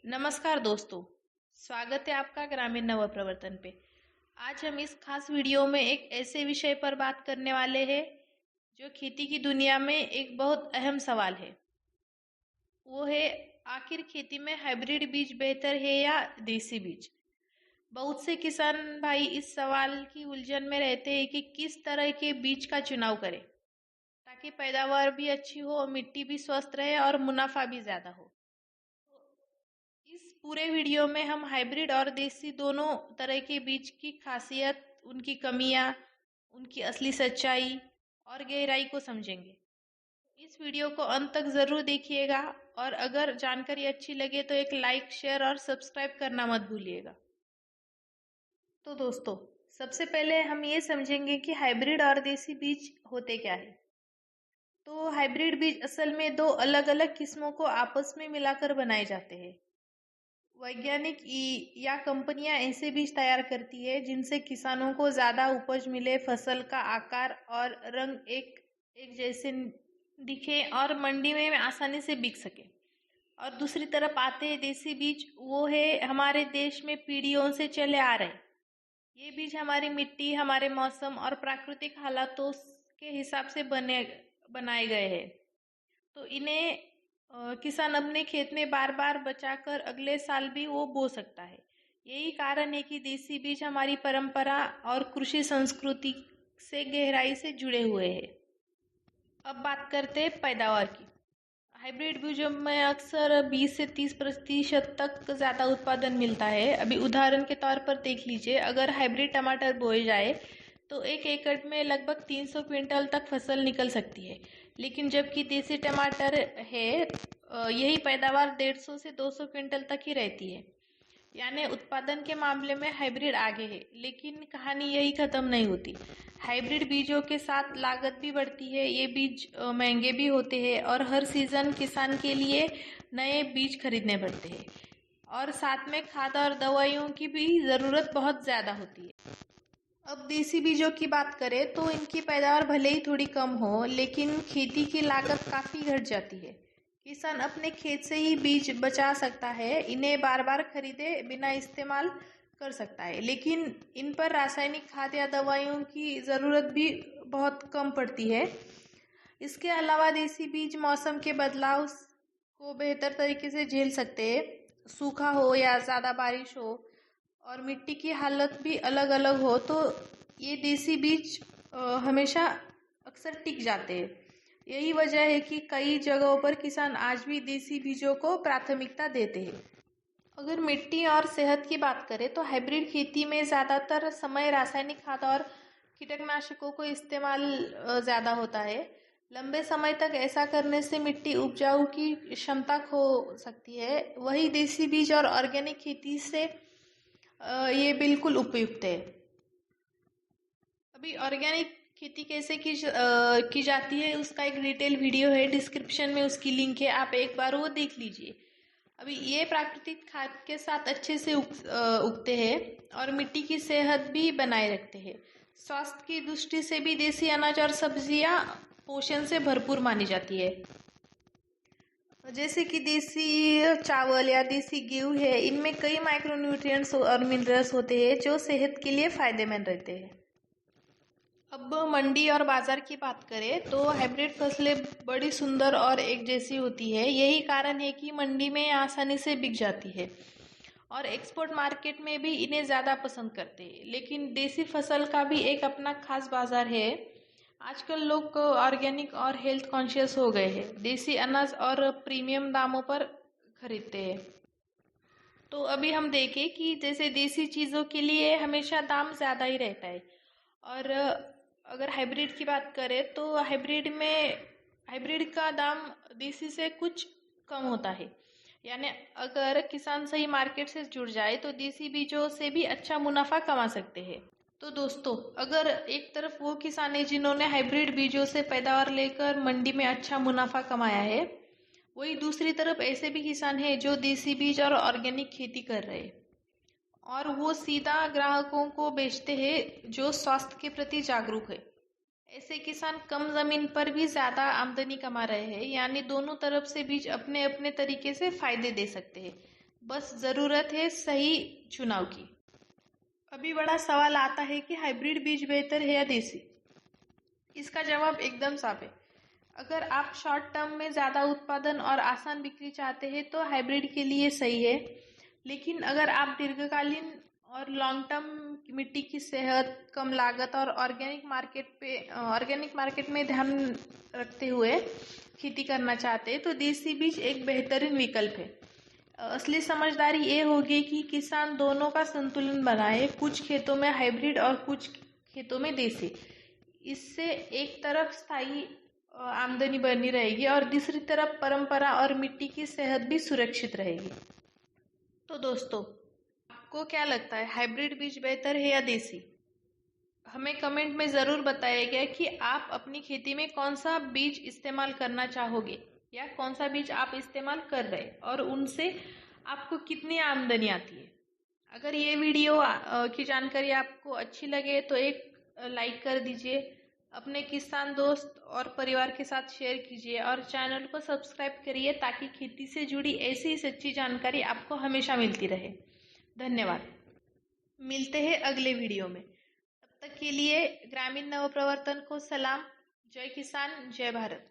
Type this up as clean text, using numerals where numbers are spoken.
नमस्कार दोस्तों, स्वागत है आपका ग्रामीण नवप्रवर्तन पे। आज हम इस खास वीडियो में एक ऐसे विषय पर बात करने वाले हैं जो खेती की दुनिया में एक बहुत अहम सवाल है। वो है, आखिर खेती में हाइब्रिड बीज बेहतर है या देसी बीज। बहुत से किसान भाई इस सवाल की उलझन में रहते हैं कि किस तरह के बीज का चुनाव करें ताकि पैदावार भी अच्छी हो, मिट्टी भी स्वस्थ रहे और मुनाफा भी ज्यादा हो। इस पूरे वीडियो में हम हाइब्रिड और देसी दोनों तरह के बीज की खासियत, उनकी कमियां, उनकी असली सच्चाई और गहराई को समझेंगे। इस वीडियो को अंत तक जरूर देखिएगा और अगर जानकारी अच्छी लगे तो एक लाइक, शेयर और सब्सक्राइब करना मत भूलिएगा। तो दोस्तों, सबसे पहले हम ये समझेंगे कि हाइब्रिड और देसी बीज होते क्या है। तो हाइब्रिड बीज असल में दो अलग अलग किस्मों को आपस में मिलाकर बनाए जाते हैं। वैज्ञानिक या कंपनियां ऐसे बीज तैयार करती है जिनसे किसानों को ज्यादा उपज मिले, फसल का आकार और रंग एक जैसे दिखे और मंडी में आसानी से बिक सके। और दूसरी तरफ आते हैं देसी बीज। वो है हमारे देश में पीढ़ियों से चले आ रहे। ये बीज हमारी मिट्टी, हमारे मौसम और प्राकृतिक हालातों के हिसाब से बनाए गए हैं। तो इन्हें किसान अपने खेत में बार बार बचाकर अगले साल भी वो बो सकता है। यही कारण है कि देसी बीज हमारी परंपरा और कृषि संस्कृति से गहराई से जुड़े हुए हैं। अब बात करते हैं पैदावार की। हाइब्रिड बीजों में अक्सर 20 से 30% तक ज़्यादा उत्पादन मिलता है। अभी उदाहरण के तौर पर देख लीजिए, अगर हाइब्रिड टमाटर बोए जाए तो 1 एकड़ में लगभग 300 क्विंटल तक फसल निकल सकती है। लेकिन जबकि देसी टमाटर है, यही पैदावार 150 से 200 क्विंटल तक ही रहती है। यानी उत्पादन के मामले में हाइब्रिड आगे है, लेकिन कहानी यही खत्म नहीं होती। हाइब्रिड बीजों के साथ लागत भी बढ़ती है। ये बीज महंगे भी होते हैं और हर सीजन किसान के लिए नए बीज खरीदने पड़ते हैं। और साथ में खाद और दवाइयों की भी ज़रूरत बहुत ज़्यादा होती है। अब देसी बीजों की बात करें तो इनकी पैदावार भले ही थोड़ी कम हो, लेकिन खेती की लागत काफ़ी घट जाती है। किसान अपने खेत से ही बीज बचा सकता है, इन्हें बार बार खरीदे बिना इस्तेमाल कर सकता है। लेकिन इन पर रासायनिक खाद या दवाइयों की ज़रूरत भी बहुत कम पड़ती है। इसके अलावा देसी बीज मौसम के बदलाव को बेहतर तरीके से झेल सकते हैं। सूखा हो या ज़्यादा बारिश हो और मिट्टी की हालत भी अलग अलग हो, तो ये देसी बीज हमेशा अक्सर टिक जाते हैं। यही वजह है कि कई जगहों पर किसान आज भी देसी बीजों को प्राथमिकता देते हैं। अगर मिट्टी और सेहत की बात करें तो हाइब्रिड खेती में ज़्यादातर समय रासायनिक खाद और कीटनाशकों को इस्तेमाल ज़्यादा होता है। लंबे समय तक ऐसा करने से मिट्टी उपजाऊ की क्षमता खो सकती है। वही देसी बीज और ऑर्गेनिक खेती से ये बिल्कुल उपयुक्त है। अभी ऑर्गेनिक खेती कैसे की जाती है, उसका एक डिटेल वीडियो है, डिस्क्रिप्शन में उसकी लिंक है, आप एक बार वो देख लीजिए। अभी ये प्राकृतिक खाद के साथ अच्छे से उगते हैं और मिट्टी की सेहत भी बनाए रखते हैं। स्वास्थ्य की दृष्टि से भी देसी अनाज और सब्जियां पोषण से भरपूर मानी जाती है। जैसे कि देसी चावल या देसी गेहूं है, इनमें कई माइक्रोन्यूट्रिएंट्स और मिनरल्स होते हैं जो सेहत के लिए फायदेमंद रहते हैं। अब मंडी और बाजार की बात करें तो हाइब्रिड फसलें बड़ी सुंदर और एक जैसी होती है। यही कारण है कि मंडी में आसानी से बिक जाती है और एक्सपोर्ट मार्केट में भी इन्हें ज़्यादा पसंद करते हैं। लेकिन देसी फसल का भी एक अपना खास बाजार है। आजकल लोग ऑर्गेनिक और हेल्थ कॉन्शियस हो गए हैं, देसी अनाज और प्रीमियम दामों पर खरीदते हैं। तो अभी हम देखें कि जैसे देसी चीज़ों के लिए हमेशा दाम ज़्यादा ही रहता है। और अगर हाइब्रिड की बात करें तो हाइब्रिड का दाम देसी से कुछ कम होता है। यानी अगर किसान सही मार्केट से जुड़ जाए तो देसी बीजों से भी अच्छा मुनाफा कमा सकते हैं। तो दोस्तों, अगर एक तरफ वो किसान है जिन्होंने हाइब्रिड बीजों से पैदावार लेकर मंडी में अच्छा मुनाफा कमाया है, वही दूसरी तरफ ऐसे भी किसान हैं जो देसी बीज और ऑर्गेनिक खेती कर रहे हैं और वो सीधा ग्राहकों को बेचते हैं जो स्वास्थ्य के प्रति जागरूक है। ऐसे किसान कम जमीन पर भी ज्यादा आमदनी कमा रहे हैं। यानी दोनों तरफ से बीज अपने अपने तरीके से फायदे दे सकते हैं। बस ज़रूरत है सही चुनाव की। अभी बड़ा सवाल आता है कि हाइब्रिड बीज बेहतर है या देसी। इसका जवाब एकदम साफ है। अगर आप शॉर्ट टर्म में ज़्यादा उत्पादन और आसान बिक्री चाहते हैं तो हाइब्रिड के लिए सही है। लेकिन अगर आप दीर्घकालीन और लॉन्ग टर्म मिट्टी की सेहत, कम लागत और ऑर्गेनिक मार्केट में ध्यान रखते हुए खेती करना चाहते हैं तो देसी बीज एक बेहतरीन विकल्प है। असली समझदारी ये होगी कि किसान दोनों का संतुलन बनाए, कुछ खेतों में हाइब्रिड और कुछ खेतों में देसी। इससे एक तरफ स्थायी आमदनी बनी रहेगी और दूसरी तरफ परंपरा और मिट्टी की सेहत भी सुरक्षित रहेगी। तो दोस्तों, आपको क्या लगता है, हाइब्रिड बीज बेहतर है या देसी? हमें कमेंट में ज़रूर बताइएगा कि आप अपनी खेती में कौन सा बीज इस्तेमाल करना चाहोगे या कौन सा बीज आप इस्तेमाल कर रहे हैं और उनसे आपको कितनी आमदनी आती है। अगर ये वीडियो की जानकारी आपको अच्छी लगे तो एक लाइक कर दीजिए, अपने किसान दोस्त और परिवार के साथ शेयर कीजिए और चैनल को सब्सक्राइब करिए ताकि खेती से जुड़ी ऐसी ही सच्ची जानकारी आपको हमेशा मिलती रहे। धन्यवाद। मिलते हैं अगले वीडियो में। तब तक के लिए ग्रामीण नवप्रवर्तन को सलाम। जय किसान, जय भारत।